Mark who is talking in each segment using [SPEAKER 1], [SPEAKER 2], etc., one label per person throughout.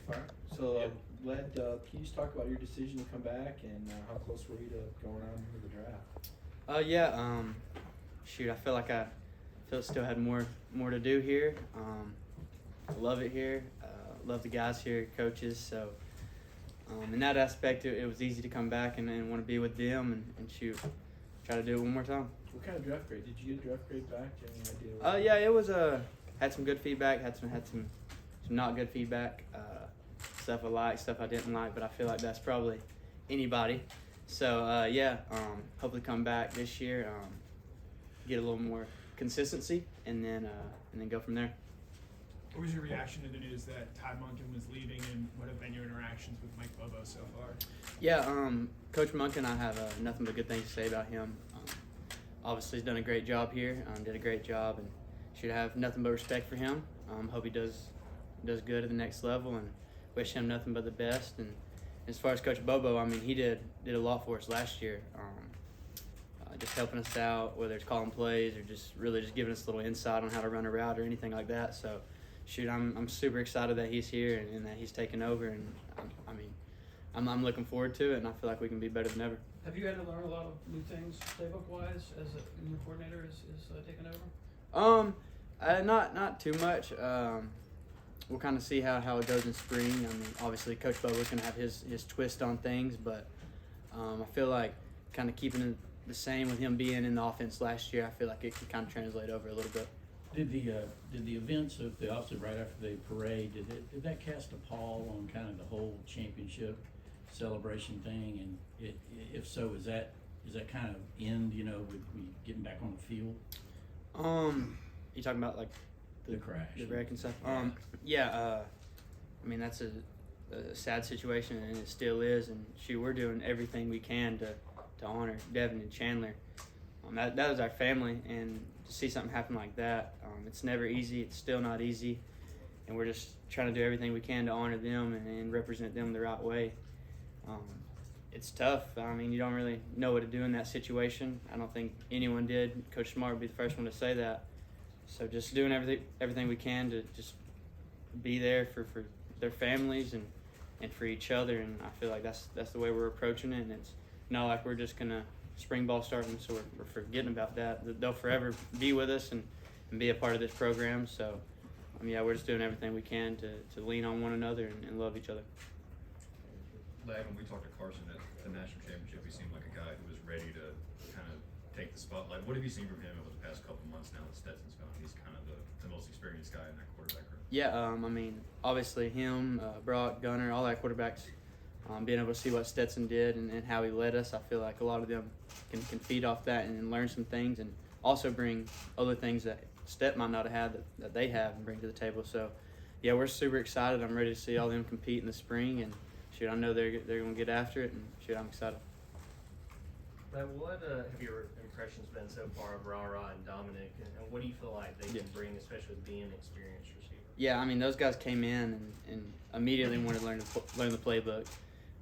[SPEAKER 1] Fire. So, Ladd, can you just talk about your decision to come back and how close were you to going on into the draft?
[SPEAKER 2] Shoot, I feel like I still had more to do here. I love it here. Love the guys here, coaches. So in that aspect, it was easy to come back and want to be with them and shoot, try to do it one more time.
[SPEAKER 1] What kind of draft grade? Did you get a draft grade back? Do you have any idea?
[SPEAKER 2] Yeah, it was had some good feedback, had some not good feedback. Stuff I liked, stuff I didn't like, but I feel like that's probably anybody. So hopefully come back this year, get a little more consistency, and then go from there.
[SPEAKER 3] What was your reaction to the news that Todd Monken was leaving, and what have been your interactions with Mike Bobo so far?
[SPEAKER 2] Yeah, Coach Monken, I have nothing but good things to say about him. Obviously, he's done a great job here. Did a great job, and should have nothing but respect for him. Hope he does good at the next level, and wish him nothing but the best. And as far as Coach Bobo, I mean, he did a lot for us last year. Just helping us out, whether it's calling plays or just giving us a little insight on how to run a route or anything like that. So, shoot, I'm super excited that he's here and that he's taken over, and I'm looking forward to it, and I feel like we can be better than ever.
[SPEAKER 4] Have you had to learn a lot of new things playbook-wise as a new coordinator is taking over?
[SPEAKER 2] Not too much. We'll kind of see how it goes in spring. I mean, obviously, Coach Bobo's going to have his twist on things, but I feel like kind of keeping it the same with him being in the offense last year, I feel like it can kind of translate over a little bit.
[SPEAKER 5] Did the events of the offset right after the parade, did that cast a pall on kind of the whole championship celebration thing? And if so, is that kind of end, with we getting back on the field?
[SPEAKER 2] You talking about like
[SPEAKER 5] the crash,
[SPEAKER 2] the wreck and stuff?
[SPEAKER 5] Yeah.
[SPEAKER 2] I mean, that's a sad situation, and it still is. And we're doing everything we can to honor Devin and Chandler. That was our family, and to see something happen like that, it's never easy. It's still not easy, and we're just trying to do everything we can to honor them and represent them the right way. It's tough. I mean, you don't really know what to do in that situation. I don't think anyone did. Coach Smart would be the first one to say that. So just doing everything we can to just be there for their families and for each other, and I feel like that's the way we're approaching it, and it's not like we're just gonna spring ball start them, so we're forgetting about that. They'll forever be with us and be a part of this program. So, we're just doing everything we can to lean on one another and love each other.
[SPEAKER 6] Ladd, when we talked to Carson at the national championship, he seemed like a guy who was ready to kind of take the spotlight. What have you seen from him over the past couple months now that Stetson's gone? He's kind of the most experienced guy in that quarterback room.
[SPEAKER 2] Yeah, obviously him, Brock, Gunner, all our quarterbacks, being able to see what Stetson did and how he led us, I feel like a lot of them can feed off that and learn some things, and also bring other things that Stet might not have had that they have and bring to the table. So, yeah, we're super excited. I'm ready to see all of them compete in the spring, and shoot, I know they're going to get after it, and shoot, I'm excited.
[SPEAKER 7] Matt, what have your impressions been so far of Rah and Dominic, and what do you feel like they can bring, especially with being an experienced receiver?
[SPEAKER 2] Yeah, those guys came in and immediately wanted to learn the playbook.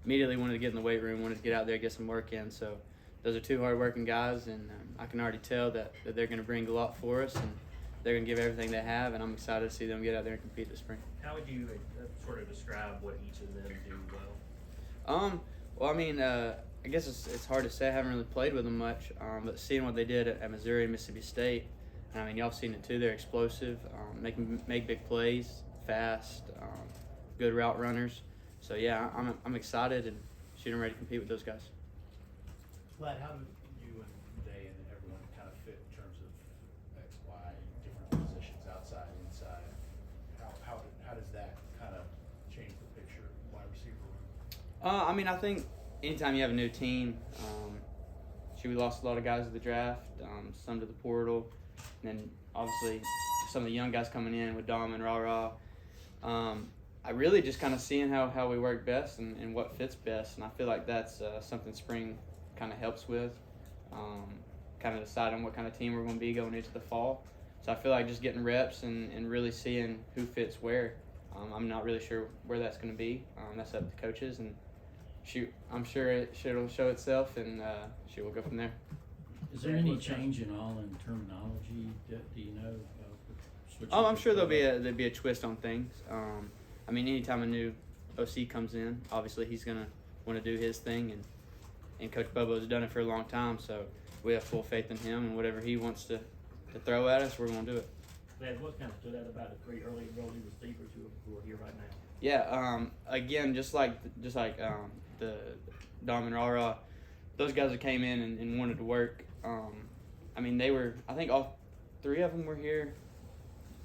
[SPEAKER 2] Immediately wanted to get in the weight room, wanted to get out there, get some work in. So those are two hard-working guys, and I can already tell that they're going to bring a lot for us, and they're going to give everything they have, and I'm excited to see them get out there and compete this spring.
[SPEAKER 7] How would you sort of describe what each of them do well?
[SPEAKER 2] I guess it's hard to say. I haven't really played with them much, but seeing what they did at Missouri and Mississippi State, y'all seen it too. They're explosive, make big plays, fast, good route runners. So yeah, I'm excited and shooting ready to compete with those guys.
[SPEAKER 8] Ladd, how do you and Day and everyone kind of fit in terms of X, Y, different positions, outside, inside? How does that kind of change the picture, wide receiver room?
[SPEAKER 2] I think anytime you have a new team, we lost a lot of guys to the draft, some to the portal, and then obviously some of the young guys coming in with Dom and Rah. I really just kind of seeing how we work best and what fits best, and I feel like that's something spring kind of helps with, kind of deciding what kind of team we're going to be going into the fall. So I feel like just getting reps and really seeing who fits where. I'm not really sure where that's going to be. That's up to coaches, and shoot, I'm sure it'll show itself, and we'll go from there.
[SPEAKER 5] Is there any change in all in terminology? Do you know?
[SPEAKER 2] I'm sure there'll be a twist on things. I mean, anytime a new OC comes in, obviously he's gonna want to do his thing, and Coach Bobo's done it for a long time, so we have full faith in him, and whatever he wants to throw at us, we're gonna do it.
[SPEAKER 5] Lad, what kind of stood out about the 3 early enrollee receivers who are here right now?
[SPEAKER 2] Yeah, again, just like the Dom and Rara, those guys that came in and wanted to work. I mean, I think all 3 of them were here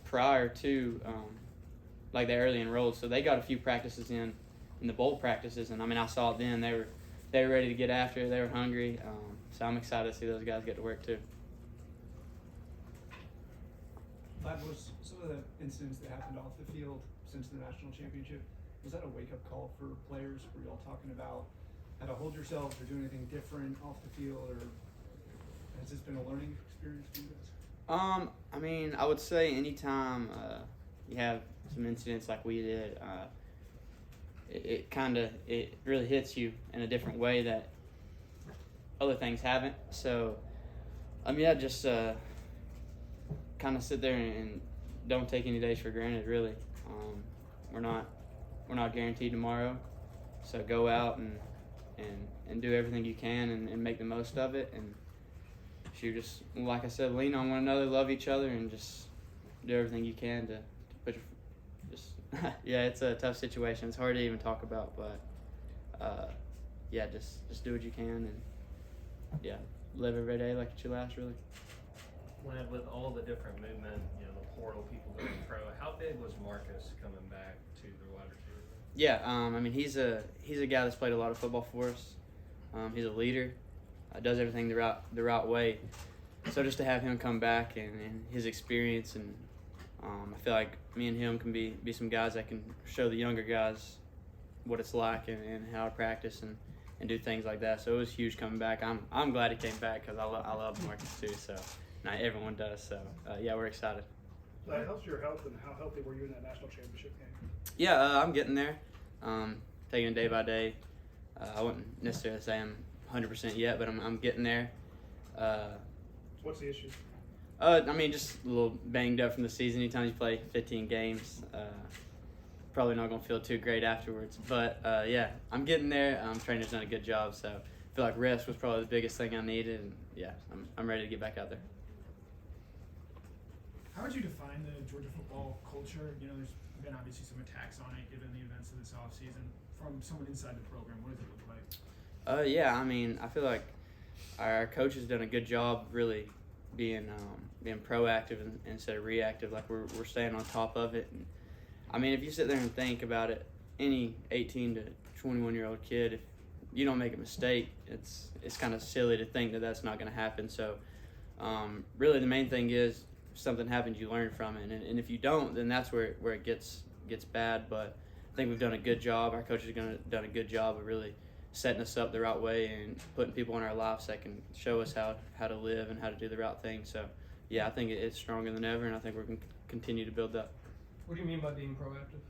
[SPEAKER 2] prior to like the early enrolled, so they got a few practices in the bowl practices, and I mean, I saw it then. They were ready to get after it. They were hungry, so I'm excited to see those guys get to work too.
[SPEAKER 9] That was some of the incidents that happened off the field since the national championship. Was that a wake-up call for players? Were you all talking about how to hold yourselves or do anything different off the field, or has this been a learning experience for you guys?
[SPEAKER 2] I mean, I would say anytime you have some incidents like we did, it really hits you in a different way that other things haven't. So, I mean, I just kind of sit there and don't take any days for granted. Really, we're not guaranteed tomorrow, so go out and do everything you can and make the most of it. And you just, like I said, lean on one another, love each other, and just do everything you can to put your yeah, it's a tough situation. It's hard to even talk about, but yeah, just do what you can, and yeah, live every day like it's your last, really.
[SPEAKER 7] Lad, with all the different movement, you know, the portal, people going pro, how big was Marcus coming back to the wide receiver?
[SPEAKER 2] Yeah, I mean, he's a guy that's played a lot of football for us. He's a leader, does everything the right way. So just to have him come back and his experience, and I feel like me and him can be some guys that can show the younger guys what it's like and how to practice and do things like that. So it was huge coming back. I'm glad he came back because I love Marcus too. So not everyone does. So yeah, we're excited.
[SPEAKER 9] How's your health, and how healthy were you in that national championship game?
[SPEAKER 2] Yeah, I'm getting there. Taking it day by day. I wouldn't necessarily say I'm 100% yet, but I'm getting there.
[SPEAKER 9] What's the issue?
[SPEAKER 2] I mean, just a little banged up from the season. Anytime you play 15 games, probably not going to feel too great afterwards. But, yeah, I'm getting there. Trainer's done a good job, so I feel like rest was probably the biggest thing I needed. And, yeah, I'm ready to get back out there.
[SPEAKER 3] How would you define the Georgia football culture? You know, there's been obviously some attacks on it given the events of this offseason. From someone inside the program, what does it look like?
[SPEAKER 2] Yeah, I mean, I feel like our coach has done a good job really being proactive instead of reactive. Like we're staying on top of it. And, I mean, if you sit there and think about it, any 18 to 21-year-old kid, if you don't make a mistake, it's kind of silly to think that that's not going to happen. So really the main thing is if something happens, you learn from it. And if you don't, then that's where it gets bad. But I think we've done a good job. Our coach has done a good job of really setting us up the right way and putting people in our lives that can show us how to live and how to do the right thing. So, yeah, I think it's stronger than ever, and I think we're going to continue to build that.
[SPEAKER 4] What do you mean by being proactive?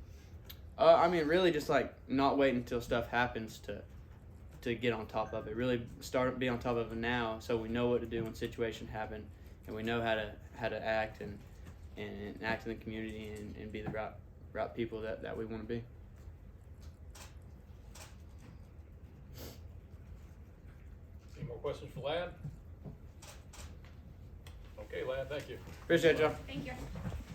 [SPEAKER 2] I mean, really just like not waiting until stuff happens to get on top of it. Really be on top of it now, so we know what to do when situations happen, and we know how to act and act in the community and be the right people that we want to be.
[SPEAKER 10] Any more questions for Ladd? Okay, Ladd, thank you.
[SPEAKER 2] Appreciate y'all.
[SPEAKER 11] Thank you.